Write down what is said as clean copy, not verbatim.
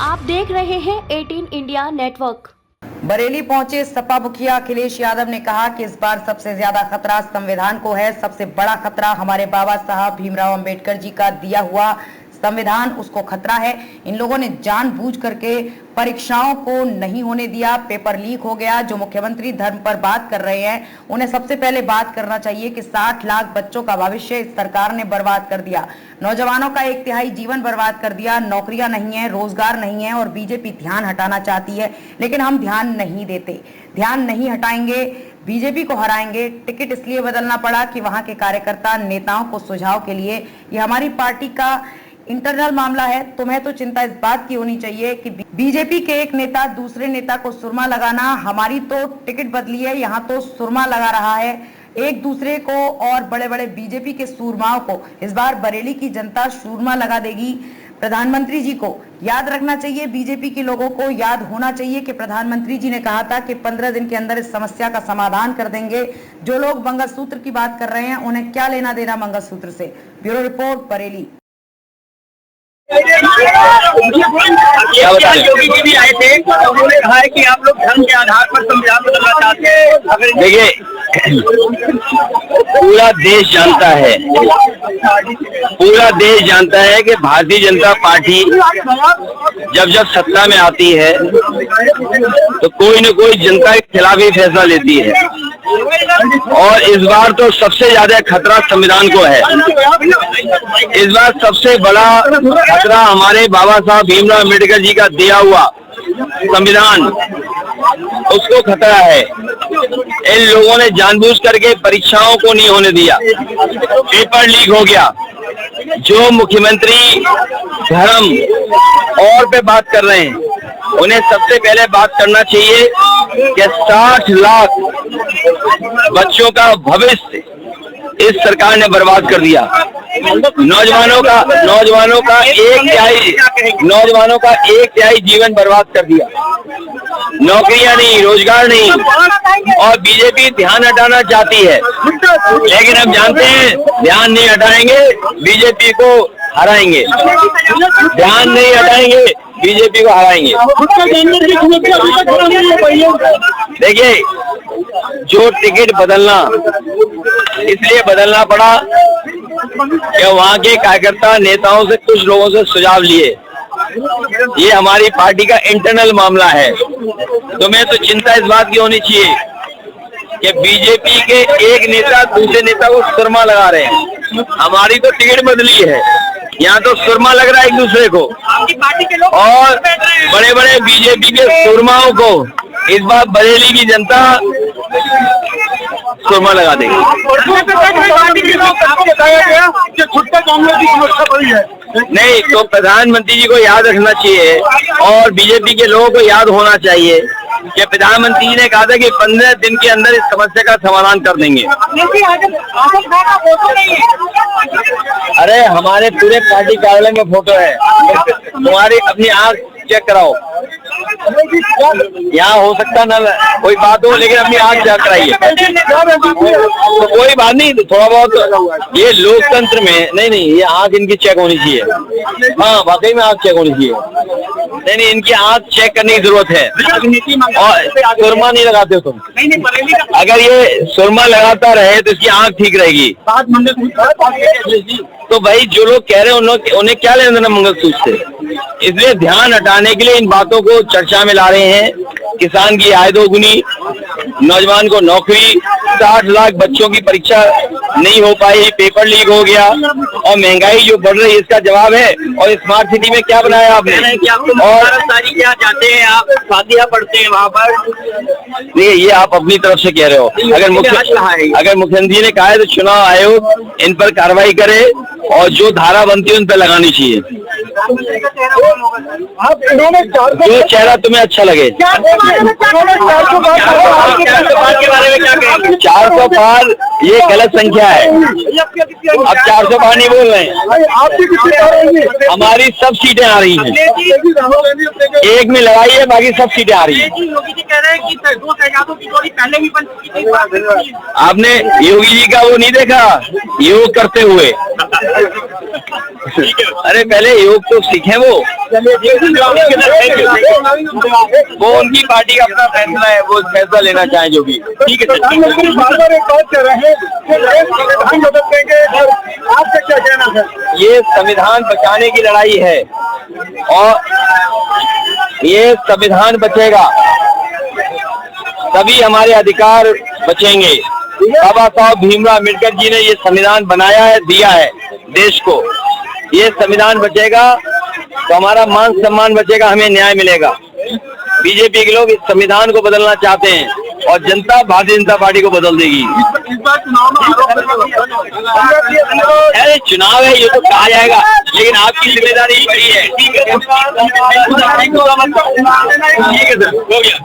आप देख रहे हैं 18 इंडिया नेटवर्क। बरेली पहुंचे सपा मुखिया अखिलेश यादव ने कहा कि इस बार सबसे ज्यादा खतरा संविधान को है। सबसे बड़ा खतरा हमारे बाबा साहब भीमराव अंबेडकर जी का दिया हुआ संविधान, उसको खतरा है। इन लोगों ने जानबूझ करके परीक्षाओं को नहीं होने दिया, पेपर लीक हो गया। जो मुख्यमंत्री धर्म पर बात कर रहे हैं, उन्हें सबसे पहले बात करना चाहिए कि 60 लाख बच्चों का भविष्य इस सरकार ने बर्बाद कर दिया। नौजवानों का 1/3 जीवन बर्बाद कर दिया। नौकरियां नहीं है, रोजगार नहीं है और बीजेपी ध्यान हटाना चाहती है, लेकिन हम ध्यान नहीं देते, ध्यान नहीं हटाएंगे, बीजेपी को हराएंगे। टिकट इसलिए बदलना पड़ा कि वहां के कार्यकर्ता नेताओं को सुझाव के लिए, ये हमारी पार्टी का इंटरनल मामला है। तुम्हें तो चिंता इस बात की होनी चाहिए कि बीजेपी के एक नेता दूसरे नेता को सुरमा लगाना, हमारी तो टिकट बदली है, यहाँ तो सुरमा लगा रहा है एक दूसरे को और बड़े बड़े बीजेपी के सूरमाओं को। इस बार बरेली की जनता सूरमा लगा देगी। प्रधानमंत्री जी को याद रखना चाहिए, बीजेपी के लोगों को याद होना चाहिए कि प्रधानमंत्री जी ने कहा था कि 15 दिन के अंदर इस समस्या का समाधान कर देंगे। जो लोग मंगलसूत्र की बात कर रहे हैं, उन्हें क्या लेना देना मंगलसूत्र से। Bureau report, Bareilly. योगी जी भी आए थे, उन्होंने कहा है कि आप लोग धर्म के आधार पर संविधान बदलना चाहते हैं। देखिए, पूरा देश जानता है कि भारतीय जनता पार्टी जब सत्ता में आती है तो कोई न कोई जनता के खिलाफ ही फैसला लेती है, और इस बार तो सबसे ज्यादा खतरा संविधान को है। इस बार सबसे बड़ा खतरा हमारे बाबा साहब भीमराव अंबेडकर जी का दिया हुआ संविधान, उसको खतरा है। इन लोगों ने जानबूझ करके परीक्षाओं को नहीं होने दिया, पेपर लीक हो गया। जो मुख्यमंत्री धर्म और पे बात कर रहे हैं, उन्हें सबसे पहले बात करना चाहिए कि 60 लाख बच्चों का भविष्य इस सरकार ने बर्बाद कर दिया। नौजवानों का एक तिहाई जीवन बर्बाद कर दिया। नौकरियां नहीं, रोजगार नहीं, और बीजेपी ध्यान हटाना चाहती है, लेकिन हम जानते हैं ध्यान नहीं हटाएंगे, बीजेपी को हराएंगे। ध्यान नहीं हटाएंगे, बीजेपी को हराएंगे। देखिए, जो टिकट बदलना इसलिए बदलना पड़ा कि वहाँ के कार्यकर्ता नेताओं से, कुछ लोगों से सुझाव लिए। ये हमारी पार्टी का इंटरनल मामला है। तुम्हें तो चिंता इस बात की होनी चाहिए कि बीजेपी के एक नेता दूसरे नेता को सुरमा लगा रहे हैं। हमारी तो टिकट बदली है, यहाँ तो सुरमा लग रहा है एक दूसरे को, और बड़े बड़े बीजेपी के सुरमाओं को इस बार बरेली की जनता सुरमा लगा देगी। नहीं तो प्रधानमंत्री जी को याद रखना चाहिए और बीजेपी के लोगों को याद होना चाहिए कि प्रधानमंत्री जी ने कहा था कि 15 दिन के अंदर इस समस्या का समाधान कर देंगे। अरे हमारे पूरे पार्टी कार्यालय में फोटो है, तुम्हारी अपनी आंख चेक कराओ। यहाँ हो सकता ना कोई बात हो, लेकिन अपनी आंख चेक कराइए। तो कोई बात नहीं, थोड़ा बहुत ये लोकतंत्र में नहीं, ये आंख इनकी चेक होनी चाहिए। हाँ, वाकई में आंख चेक होनी चाहिए। नहीं, इनकी आंख चेक करने की जरूरत है। और सुरमा नहीं लगाते हो तुम, अगर ये सुरमा लगाता रहे तो इसकी आंख ठीक रहेगी। तो भाई जो लोग कह रहे हैं उन्हें क्या लेना देना मंगलसूत्र से। इसलिए ध्यान हटाने के लिए इन बातों को चर्चा में ला रहे हैं। किसान की आय दोगुनी, नौजवान को नौकरी, 60 लाख बच्चों की परीक्षा नहीं हो पाई, पेपर लीक हो गया, और महंगाई जो बढ़ रही है इसका जवाब है। और स्मार्ट सिटी में क्या बनाया आपने, और सारी क्या चाहते हैं आप, शादियां पढ़ते हैं वहाँ पर। देखिए, ये आप अपनी तरफ से कह रहे हो। अगर मुख्यमंत्री ने कहा है तो चुनाव आयोग इन पर कार्रवाई करे और जो धारा बनती है उन पर लगानी चाहिए। जो चेहरा तुम्हें अच्छा लगे। 400 पार ये गलत संख्या है। अब 400 बार नहीं बोल रहे हैं। हमारी सब सीटें आ रही हैं, एक में लड़ाई है, बाकी सब सीटें आ रही हैं। योगी जी कह रहे हैं कि दो शहजादों की जोड़ी पहले भी बन चुकी थी। आपने योगी जी का वो नहीं देखा योग करते हुए? अरे पहले योग तो सीखे वो उनकी पार्टी का अपना फैसला है, वो फैसला लेना चाहे जो भी। ठीक है, प्रधानमंत्री बार-बार एक बात कर रहे हैं कि नए संविधान बदल देंगे, आपका क्या कहना है? ये संविधान बचाने की लड़ाई है और ये संविधान बचेगा तभी हमारे अधिकार बचेंगे। बाबा साहब भीमराव अम्बेडकर जी ने ये संविधान बनाया है, दिया है देश को। ये संविधान बचेगा तो हमारा मान सम्मान बचेगा, हमें न्याय मिलेगा। बीजेपी के लोग इस संविधान को बदलना चाहते हैं और जनता भारतीय जनता पार्टी को बदल देगी। इस बार चुनाव में अरे चुनाव है ये तो कहा जाएगा, लेकिन आपकी जिम्मेदारी बड़ी है। ठीक है सर, हो गया।